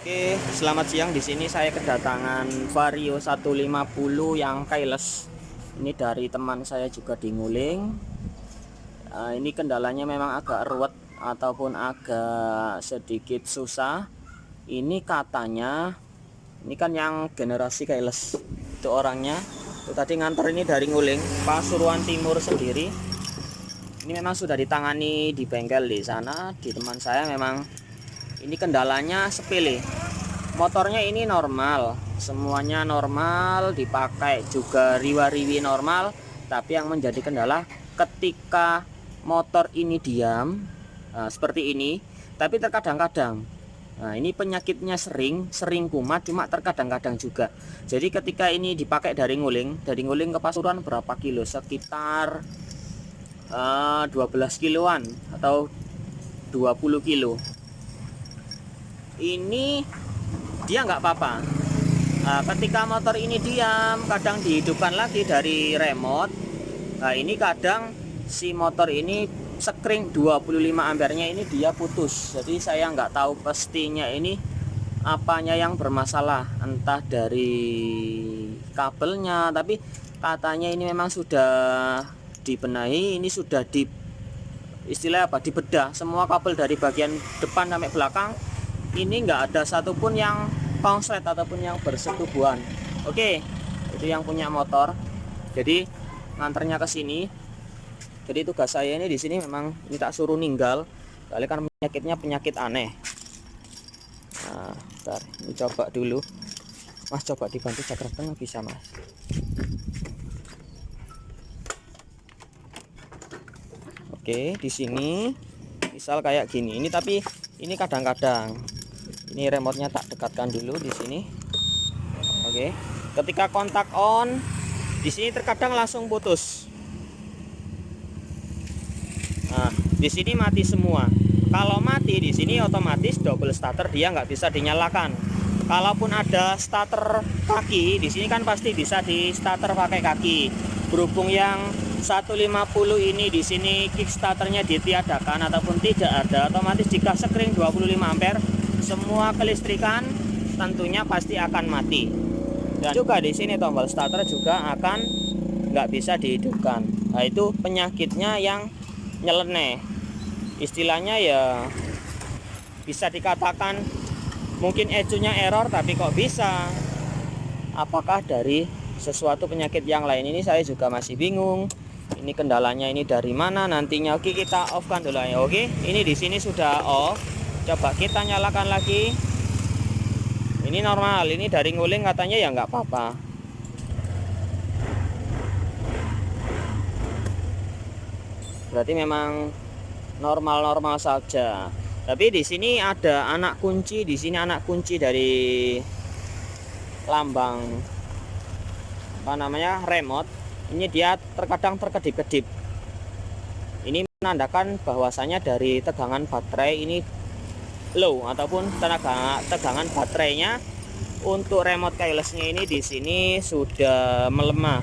Oke, selamat siang. Di sini saya kedatangan Vario 150 yang keyless. Ini dari teman saya juga di Nguling. Ini kendalanya memang agak ruwet ataupun agak sedikit susah. Ini katanya, ini kan yang generasi keyless. Itu orangnya. Itu tadi nganter ini dari Nguling, Pasuruan Timur sendiri. Ini memang sudah ditangani di bengkel di sana. Di teman saya memang ini kendalanya sepele. Motornya ini normal, semuanya normal, dipakai juga riwa-riwi normal. Tapi yang menjadi kendala ketika motor ini diam, seperti ini. Tapi terkadang-kadang, nah ini penyakitnya sering kumat, cuma terkadang-kadang juga. Jadi ketika ini dipakai dari Nguling ke Pasuruan berapa kilo? Sekitar 12 kiloan atau 20 kilo. Ini dia nggak apa-apa. Ketika motor ini diam, kadang dihidupkan lagi dari remote. Nah ini kadang si motor ini sekring 25 ampernya ini dia putus. Jadi saya nggak tahu pastinya ini apanya yang bermasalah, entah dari kabelnya. Tapi katanya ini memang sudah dibenahi, ini sudah istilah apa, dibedah semua kabel dari bagian depan sampai belakang. Ini enggak ada satupun yang konslet ataupun yang bersetubuhan. Oke, itu yang punya motor. Jadi nganternya ke sini. Jadi tugas saya ini di sini memang ini tak suruh ninggal, soalnya kan penyakitnya penyakit aneh. Nah, bentar, ini coba dulu. Mas coba dibantu cakratnya bisa, Mas. Oke, di sini misal kayak gini. Ini tapi ini kadang-kadang ini remote-nya tak dekatkan dulu di sini. Oke. Ketika kontak on, di sini terkadang langsung putus. Nah, di sini mati semua. Kalau mati di sini otomatis double starter dia nggak bisa dinyalakan. Kalaupun ada starter kaki, di sini kan pasti bisa di starter pakai kaki. Berhubung yang 150 ini di sini kickstarternya ditiadakan ataupun tidak ada, otomatis jika sekring 25 ampere semua kelistrikan tentunya pasti akan mati. Dan juga di sini tombol starter juga akan nggak bisa dihidupkan. Nah itu penyakitnya yang nyeleneh. Istilahnya ya bisa dikatakan mungkin ECU-nya error, tapi kok bisa? Apakah dari sesuatu penyakit yang lain? Ini saya juga masih bingung. Ini kendalanya ini dari mana nantinya? Oke, kita off kan dulu ya. Oke, ini di sini sudah off. Coba kita nyalakan lagi. Ini normal. Ini dari Nguling katanya ya nggak apa-apa. Berarti memang normal-normal saja. Tapi di sini ada anak kunci. Di sini anak kunci dari lambang apa namanya remote. Ini dia terkadang terkedip-kedip. Ini menandakan bahwasanya dari tegangan baterai ini low ataupun tegangan baterainya untuk remote keylessnya ini di sini sudah melemah.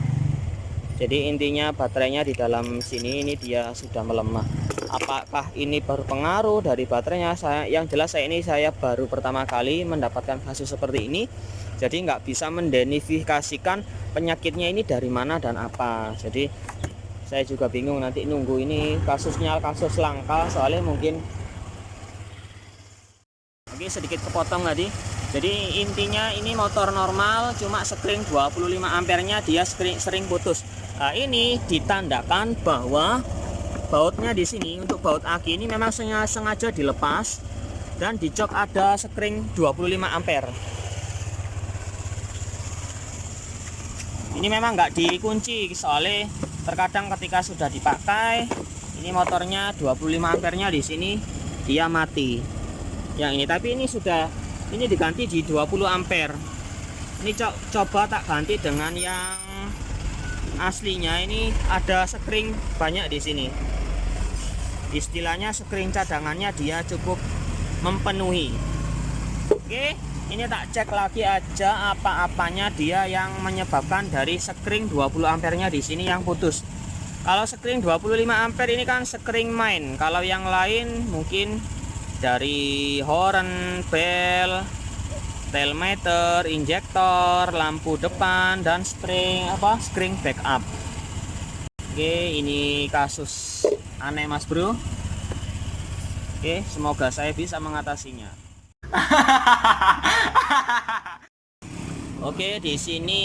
Jadi intinya baterainya di dalam sini ini dia sudah melemah. Apakah ini berpengaruh dari baterainya? Yang jelas saya baru pertama kali mendapatkan kasus seperti ini. Jadi nggak bisa mendenifikasikan penyakitnya ini dari mana dan apa. Jadi saya juga bingung nanti nunggu ini kasusnya kasus langka, soalnya mungkin sedikit kepotong tadi. Jadi intinya ini motor normal, cuma sekring 25 ampernya dia sering putus. Nah, ini ditandakan bahwa bautnya di sini untuk baut aki ini memang sengaja dilepas dan dicok ada sekring 25 ampere. Ini memang nggak dikunci, soalnya terkadang ketika sudah dipakai ini motornya 25 ampernya di sini dia mati. Yang ini tapi ini diganti di 20 ampere. Ini coba tak ganti dengan yang aslinya. Ini ada sekring banyak di sini. Istilahnya sekring cadangannya dia cukup mempenuhi. Oke, ini tak cek lagi aja apa-apanya dia yang menyebabkan dari sekring 20 ampernya di sini yang putus. Kalau sekring 25 ampere ini kan sekring main. Kalau yang lain mungkin dari horn, bel, tailmeter, injektor, lampu depan, dan spring backup. Oke, ini kasus aneh Mas Bro. Oke, semoga saya bisa mengatasinya. Oke, di sini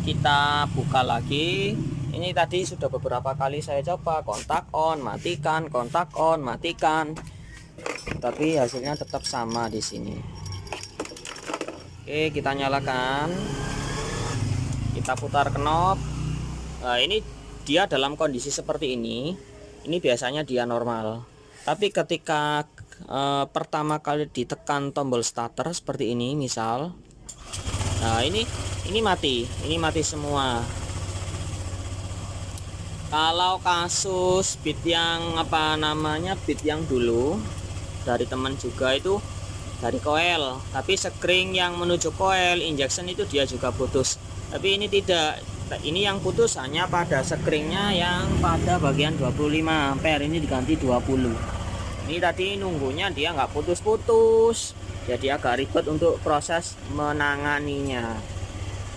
kita buka lagi. Ini tadi sudah beberapa kali saya coba kontak on, matikan, kontak on, matikan. Tapi hasilnya tetap sama di sini. Oke, kita nyalakan. Kita putar knob. Nah, ini dia dalam kondisi seperti ini. Ini biasanya dia normal. Tapi ketika pertama kali ditekan tombol starter seperti ini, misal, nah ini mati semua. Kalau kasus bit yang bit yang dulu dari teman juga itu dari koil, tapi spring yang menuju koil injection itu dia juga putus. Tapi ini tidak, ini yang putus hanya pada springnya yang pada bagian 25 ampere, ini diganti 20. Ini tadi nunggunya dia nggak putus-putus, jadi agak ribet untuk proses menanganinya.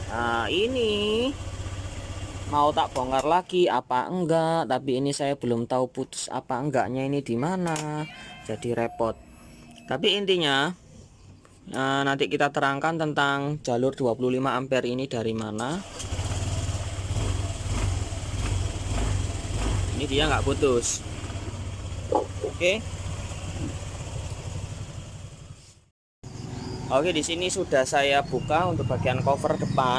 Nah, ini mau tak bongkar lagi apa enggak, tapi ini saya belum tahu putus apa enggaknya ini di mana, jadi repot. Tapi intinya nanti kita terangkan tentang jalur 25 ampere ini dari mana. Ini dia nggak putus. Oke, di sini sudah saya buka untuk bagian cover depan.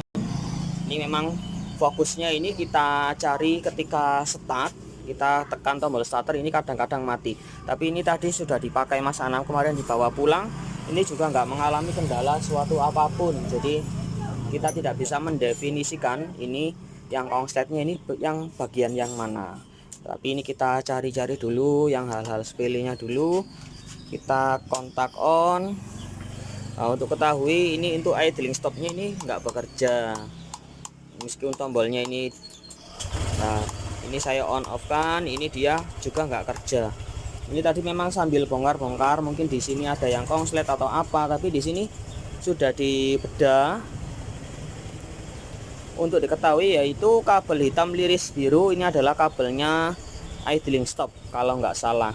Ini memang fokusnya ini kita cari ketika start, kita tekan tombol starter, ini kadang-kadang mati. Tapi ini tadi sudah dipakai Mas Anam kemarin dibawa pulang, ini juga nggak mengalami kendala suatu apapun. Jadi kita tidak bisa mendefinisikan ini yang konsletnya ini yang bagian yang mana. Tapi ini kita cari-cari dulu yang hal-hal sepelenya dulu. Kita kontak on. Nah, untuk ketahui ini untuk idling stopnya ini nggak bekerja meskipun tombolnya ini. Nah, ini saya on off kan, ini dia juga nggak kerja. Ini tadi memang sambil bongkar-bongkar, mungkin di sini ada yang konslet atau apa, tapi di sini sudah dibedah. Untuk diketahui yaitu kabel hitam liris biru ini adalah kabelnya idling stop kalau nggak salah.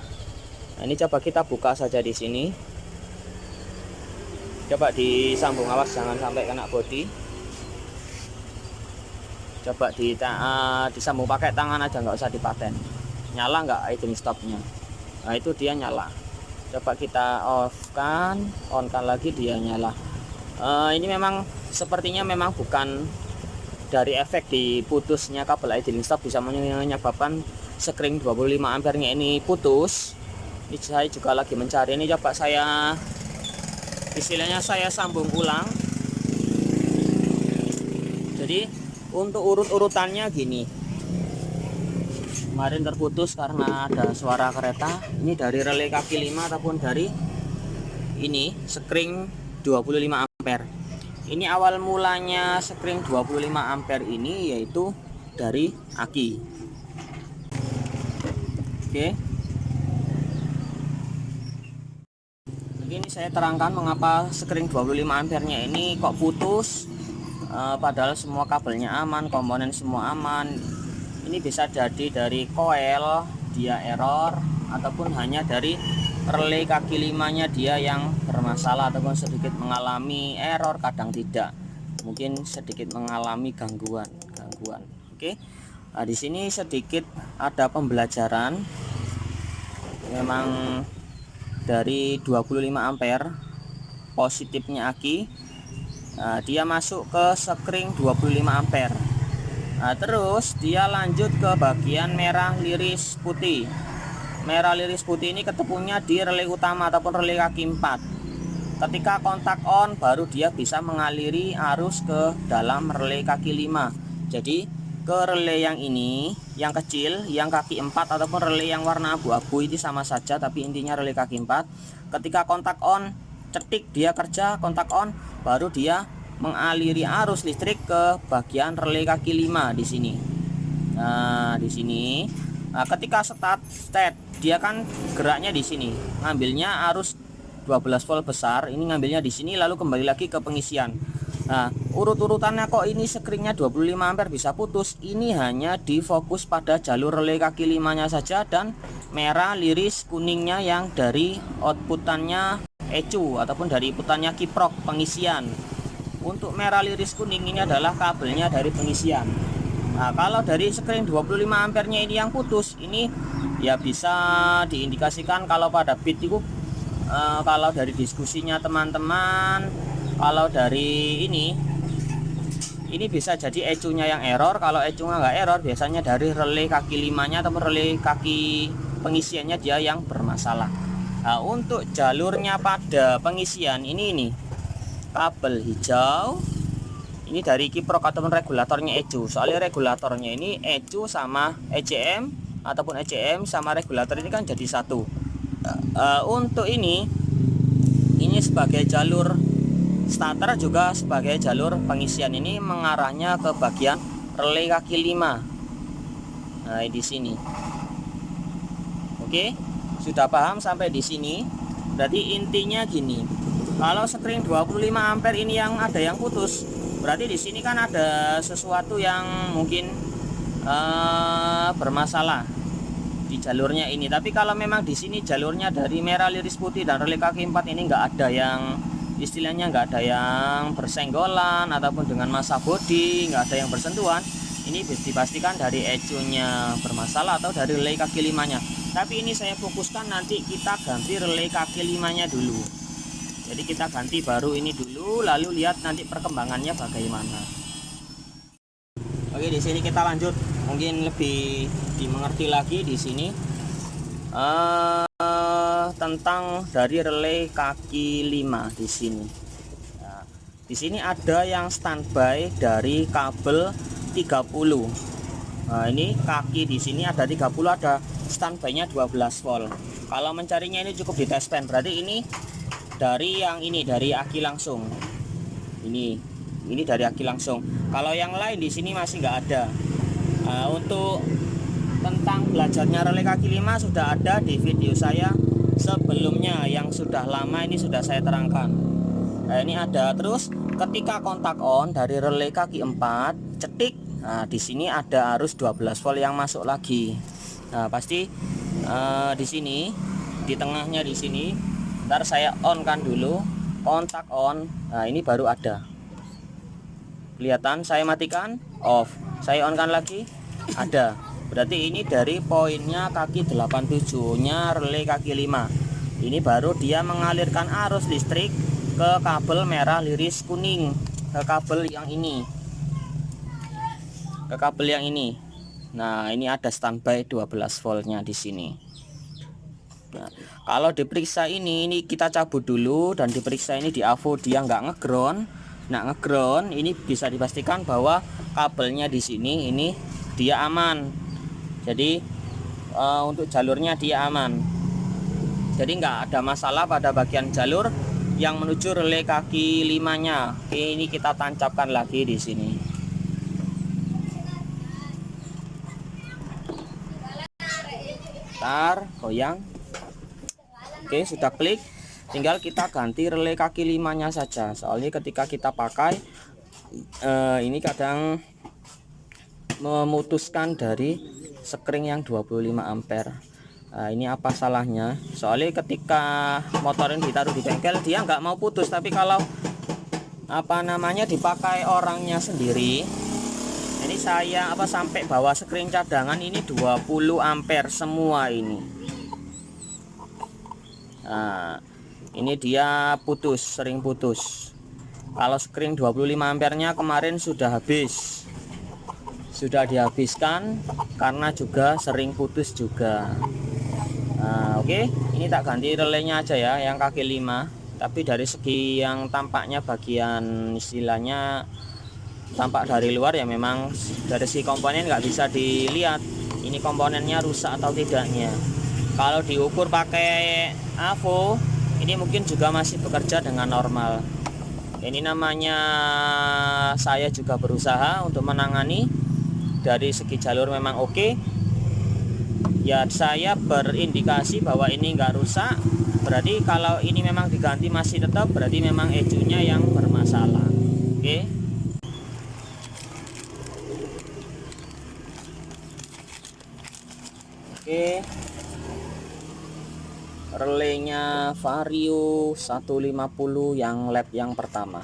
Nah, ini coba kita buka saja di sini. Coba disambung, awas jangan sampai kena bodi. Coba disambung pakai tangan aja, nggak usah dipaten. Nyala nggak idling stopnya? Nah, itu dia nyala. Coba kita off kan, on kan lagi, dia nyala. Ini memang sepertinya memang bukan dari efek diputusnya kabel idling stop bisa menyebabkan spring 25 ampere nya ini putus. Ini saya juga lagi mencari. Ini coba saya istilahnya saya sambung ulang. Jadi untuk urut-urutannya gini, kemarin terputus karena ada suara kereta. Ini dari relay kaki 5 ataupun dari ini spring 25 ampere. Ini awal mulanya spring 25 ampere ini yaitu dari aki. Oke. Ini saya terangkan mengapa spring 25 ampere nya ini kok putus, padahal semua kabelnya aman, komponen semua aman. Ini bisa jadi dari coil dia error, ataupun hanya dari relay kaki 5 nya dia yang bermasalah ataupun sedikit mengalami error, kadang tidak, mungkin sedikit mengalami gangguan. Oke. Nah, di sini sedikit ada pembelajaran. Memang dari 25 ampere positifnya aki, dia masuk ke spring 25 ampere. Nah, terus dia lanjut ke bagian merah liris putih. Merah liris putih ini ketemunya di relay utama ataupun relay kaki 4. Ketika kontak on baru dia bisa mengaliri arus ke dalam relay kaki 5. Jadi ke relay yang ini, yang kecil, yang kaki 4 ataupun relay yang warna abu-abu itu sama saja, tapi intinya relay kaki 4. Ketika kontak on, cetik dia kerja, kontak on, baru dia mengaliri arus listrik ke bagian relay kaki 5 di sini. Nah, di sini. Nah, ketika start dia kan geraknya di sini, ngambilnya arus 12 volt besar, ini ngambilnya di sini lalu kembali lagi ke pengisian. Nah, urut-urutannya kok ini screennya 25 ampere bisa putus. Ini hanya difokus pada jalur relay kaki 5-nya saja, dan merah, liris, kuningnya yang dari outputannya ECU ataupun dari inputannya kiprok pengisian. Untuk merah, liris, kuning ini adalah kabelnya dari pengisian. Nah, kalau dari screen 25 ampernya ini yang putus, ini ya bisa diindikasikan kalau pada bit itu kalau dari diskusinya teman-teman, kalau dari ini bisa jadi ECU-nya yang error. Kalau ECU-nya nggak error, biasanya dari relay kaki 5-nya ataupun relay kaki pengisiannya dia yang bermasalah. Nah, untuk jalurnya pada pengisian ini kabel hijau ini dari kiprok ataupun regulatornya ECU. Soalnya regulatornya ini ECU sama ECM ataupun ECM sama regulator ini kan jadi satu. Untuk ini sebagai jalur starter juga sebagai jalur pengisian, ini mengarahnya ke bagian relay kaki 5. Nah, di sini. Oke, sudah paham sampai di sini? Berarti intinya gini. Kalau screen 25 ampere ini yang ada yang putus, berarti di sini kan ada sesuatu yang mungkin bermasalah di jalurnya ini. Tapi kalau memang di sini jalurnya dari merah, liris, putih dan relay kaki 4 ini nggak ada yang istilahnya nggak ada yang bersenggolan ataupun dengan massa bodi, nggak ada yang bersentuhan, ini dipastikan dari ECU-nya bermasalah atau dari relay kaki 5-nya. Tapi ini saya fokuskan nanti kita ganti relay kaki 5-nya dulu. Jadi kita ganti baru ini dulu, lalu lihat nanti perkembangannya bagaimana. Oke, di sini kita lanjut, mungkin lebih dimengerti lagi di sini tentang dari relay kaki 5 di sini. Nah, di sini ada yang standby dari kabel 30. Nah, ini kaki di sini ada 30, ada standby-nya 12 volt. Kalau mencarinya ini cukup di test pen. Berarti ini dari yang ini dari aki langsung. Ini dari aki langsung. Kalau yang lain di sini masih nggak ada. Nah, untuk tentang belajarnya relay kaki 5 sudah ada di video saya sebelumnya yang sudah lama, ini sudah saya terangkan. Nah, ini ada. Terus ketika kontak on dari relay kaki 4 cetik, nah di sini ada arus 12 volt yang masuk lagi. Nah, pasti di sini di tengahnya di sini. Ntar saya on kan dulu, kontak on. Nah, ini baru ada. Kelihatan saya matikan, off. Saya on kan lagi, ada. Berarti ini dari poinnya kaki 87-nya relay kaki 5. Ini baru dia mengalirkan arus listrik ke kabel merah, liris, kuning, ke kabel yang ini. Ke kabel yang ini. Nah, ini ada standby 12 voltnya di sini. Nah, kalau diperiksa ini kita cabut dulu dan diperiksa ini di AVO dia nggak ngeground. Nah, ngeground ini bisa dipastikan bahwa kabelnya di sini ini dia aman. Jadi untuk jalurnya dia aman. Jadi nggak ada masalah pada bagian jalur yang menuju relay kaki 5-nya. Oke, ini kita tancapkan lagi di sini. Bentar, goyang. Oke, sudah klik. Tinggal kita ganti relay kaki 5-nya saja. Soalnya ketika kita pakai ini kadang memutuskan dari sekring yang 25 ampere. Nah, ini apa salahnya? Soalnya ketika motor ini ditaruh di bengkel dia nggak mau putus, tapi kalau dipakai orangnya sendiri, ini saya sampai bawa sekring cadangan ini 20 ampere semua ini. Nah, ini dia putus, sering putus. Kalau sekring 25 ampernya kemarin sudah habis, sudah dihabiskan karena juga sering putus juga. Nah, oke, ini tak ganti relaynya aja ya yang kaki 5. Tapi dari segi yang tampaknya bagian istilahnya tampak dari luar ya, memang dari segi komponen nggak bisa dilihat ini komponennya rusak atau tidaknya. Kalau diukur pakai AVO ini mungkin juga masih bekerja dengan normal. Ini namanya saya juga berusaha untuk menangani. Dari segi jalur memang oke. Ya, saya berindikasi bahwa ini nggak rusak. berarti kalau ini memang diganti masih tetap, berarti memang ecunya yang bermasalah. Oke. Oke. Relaynya Vario 150 yang lap yang pertama.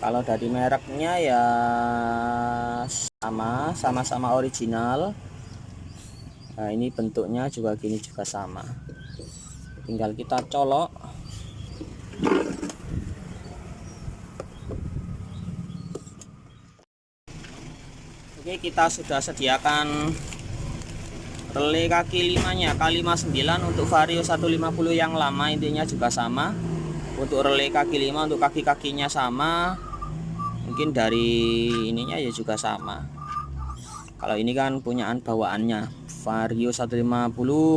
Kalau dari mereknya ya sama-sama original. Nah, ini bentuknya juga gini juga sama. Tinggal kita colok. Oke, kita sudah sediakan relay kaki 5-nya K59 untuk Vario 150 yang lama, intinya juga sama. Untuk relay kaki 5 untuk kaki-kakinya sama. Mungkin dari ininya ya juga sama. Kalau ini kan punyaan bawaannya Vario 150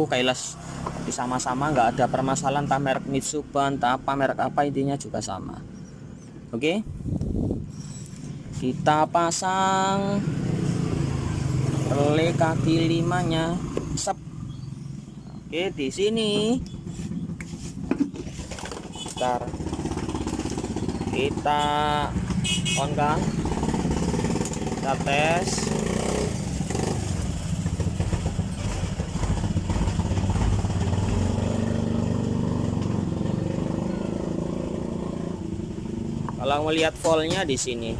keyless, tapi sama-sama nggak ada permasalahan, entah merek Mitsubishi, entah apa merek apa, intinya juga sama. Oke, kita pasang relay kaki 5-nya. Sep. Oke, di sini bentar, kita on kan, kita tes. Kalau melihat voltnya di sini,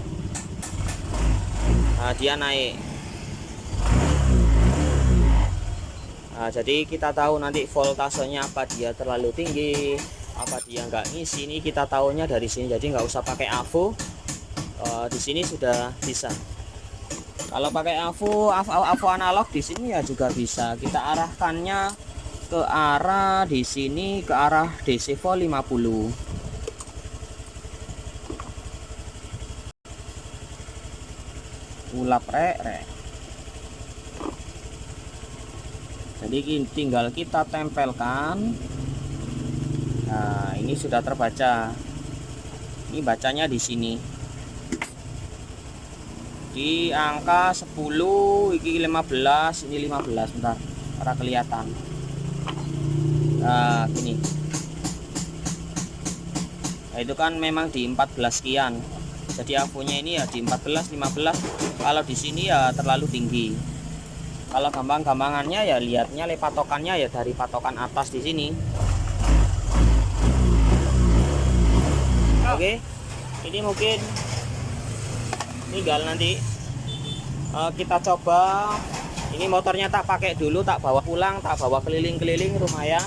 nah, dia naik. Nah, jadi kita tahu nanti voltasenya apa dia terlalu tinggi, apa dia nggak ngisi. Ini kita tahunya dari sini, jadi nggak usah pakai AVO. Di sini sudah bisa. Kalau pakai AVO analog di sini ya juga bisa. Kita arahkannya ke arah di sini, ke arah DC volt 50. Ulap rek. Jadi tinggal kita tempelkan. Nah, ini sudah terbaca. Ini bacanya di sini. Di angka 10, ini 15, ini 15. Bentar, para kelihatan. Nah, gini. Nah, itu kan memang di 14 sekian. Jadi AVO-nya ini ya di 14, 15. Kalau di sini ya terlalu tinggi. Kalau gampang-gampangannya ya lihatnya patokannya ya dari patokan atas di sini. Oke, ini mungkin tinggal nanti kita coba. Ini motornya tak pakai dulu, tak bawa pulang, tak bawa keliling-keliling, lumayan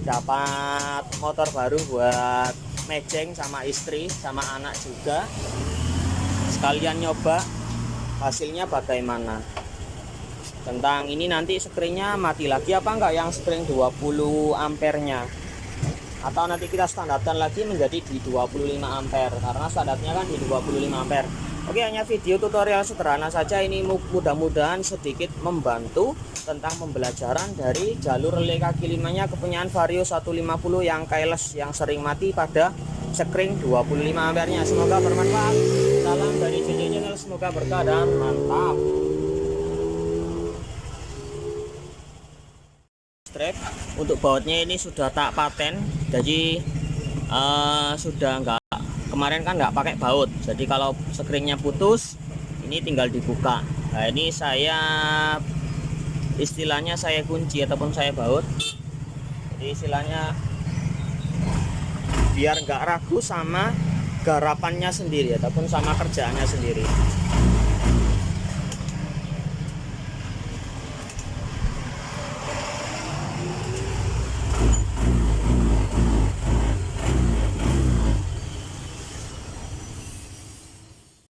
dapat motor baru buat mejeng sama istri sama anak juga. Sekalian nyoba hasilnya bagaimana. Tentang ini nanti screennya mati lagi apa enggak, yang screen 20 ampernya, atau nanti kita standarkan lagi menjadi di 25 ampere karena standarnya kan di 25 ampere. Oke, hanya video tutorial sederhana saja ini, mudah-mudahan sedikit membantu tentang pembelajaran dari jalur relay kaki 5-nya kepunyaan Vario 150 yang keyless yang sering mati pada screen 25 ampernya. Semoga bermanfaat. Salam dari JJ Channel, semoga berkah dan mantap. Untuk bautnya ini sudah tak paten, jadi sudah enggak, kemarin kan nggak pakai baut, jadi kalau screennya putus ini tinggal dibuka. Nah, ini saya istilahnya saya kunci ataupun saya baut, jadi istilahnya biar nggak ragu sama garapannya sendiri ataupun sama kerjaannya sendiri.